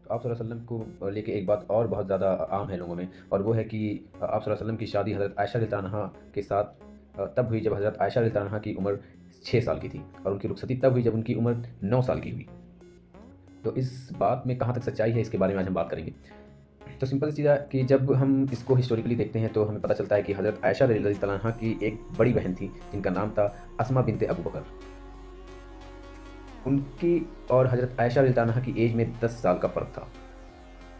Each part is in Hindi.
तो आप सल्लल्लाहु अलैहि वसल्लम को लेके एक बात और बहुत ज़्यादा आम है लोगों में, और वो है कि आप सल्लल्लाहु अलैहि वसल्लम की शादी हज़रत आयशा रज़ियल्लाहु अन्हा के साथ तब हुई जब हज़रत आयशा रज़ियल्लाहु अन्हा की उम्र 6 साल की थी, और उनकी रुखसती तब हुई जब उनकी उम्र 9 साल की हुई। तो इस बात में कहाँ तक सच्चाई है, इसके बारे में आज हम बात करेंगे। तो सिंपल सी चीज़ है कि जब हम इसको हिस्टोरिकली देखते हैं तो हमें पता चलता है कि हज़रत आयशा रज़ियल्लाहु अन्हा की एक बड़ी बहन थी जिनका नाम था अस्मा बिन्ते अबू बकर। उनकी और हज़रत आयशा रज़ियल्लाहु अन्हा की ऐज में 10 साल का फ़र्क था।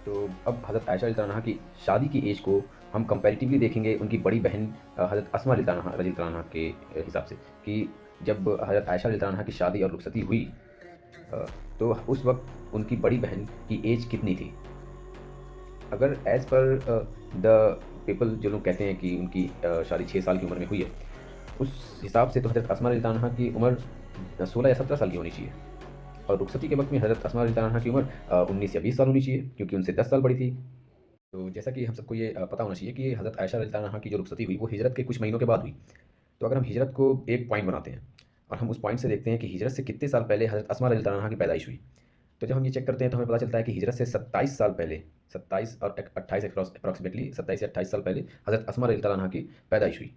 तो अब हज़रत आयशा रज़ियल्लाहु अन्हा की शादी की ऐज को हम कंपैरेटिवली देखेंगे उनकी बड़ी बहन हज़रत अस्मा रज़ियल्लाहु अन्हा के हिसाब से, कि जब हज़रत आयशा रज़ियल्लाहु अन्हा की शादी और रुखसती हुई, अ, तो उस वक़्त उनकी बड़ी बहन की ऐज कितनी थी? अगर एज़ पर द पीपल, जो लोग कहते हैं कि उनकी शादी 6 साल की उम्र में हुई है, उस हिसाब से तो हज़रत अस्मा रज़ियल्लाहु अन्हा की उम्र 16 या 17 साल की होनी चाहिए। और रुखसती के वक़्त में हज़रत अस्मा रज़ियल्लाहु अन्हा की उम्र 19 या 20 साल होनी चाहिए, क्योंकि उनसे 10 साल बड़ी थी। तो जैसा कि हम सबको ये पता होना चाहिए कि हज़रत आयशा रज़ियल्लाहु अन्हा की जो रुखसती हुई, वो हिजरत के कुछ महीनों के बाद हुई। तो अगर हम हिजरत को एक पॉइंट बनाते हैं और हम उस पॉइंट से देखते हैं कि हिजरत से कितने साल पहले हज़रत अस्मा रज़ियल्लाहु अन्हा की पैदाइश हुई, तो जब हम ये चेक करते हैं तो हमें पता चलता है कि हिजरत से 27 साल पहले, 27 और 28 अप्रॉक्सिमेटली 27 या 28 साल पहले हज़रत अस्मा रज़ियल्लाहु अन्हा की पैदाइश हुई।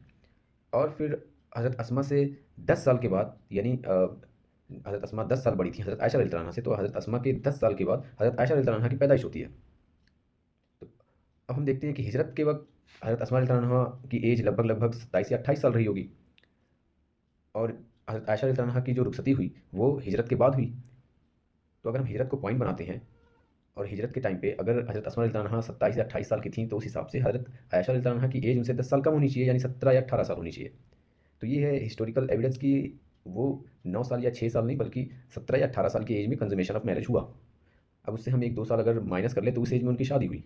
और फिर हज़रत अस्मा से 10 साल के बाद, यानी हज़रत अस्मा 10 साल बड़ी थी हज़रत आयशा रज़ियल्लाहु अन्हा से, तो हज़रत अस्मा के 10 साल के बाद हज़रत आयशा रज़ियल्लाहु अन्हा की पैदाइश होती है। तो अब हम देखते हैं कि हिजरत के वक़्त हज़रत अस्मा रज़ियल्लाहु अन्हा की ऐज लगभग-लगभग 27 या 28 साल रही होगी, और हज़रत आयशा रज़ियल्लाहु अन्हा की जो रुखसती हुई, वो हिजरत के बाद हुई। तो अगर हम हिजरत को पॉइंट बनाते हैं, और हिजरत के टाइम पे अगर हज़रत अस्मा रज़ियल्लाहु अन्हा 27 या 28 साल की थीं, तो उस हिसाब से हज़रत आयशा रज़ियल्लाहु अन्हा की ऐज उनसे 10 साल कम होनी चाहिए, यानी 17 या 18 साल होनी चाहिए। तो ये है हिस्टोरिकल एविडेंस कि वो 9 साल या 6 साल नहीं, बल्कि 17 या 18 साल की ऐज में कंज़ुमेशन ऑफ मैरिज हुआ। अब उससे हम 1-2 साल अगर माइनस कर लें, तो उस ऐज में उनकी शादी हुई।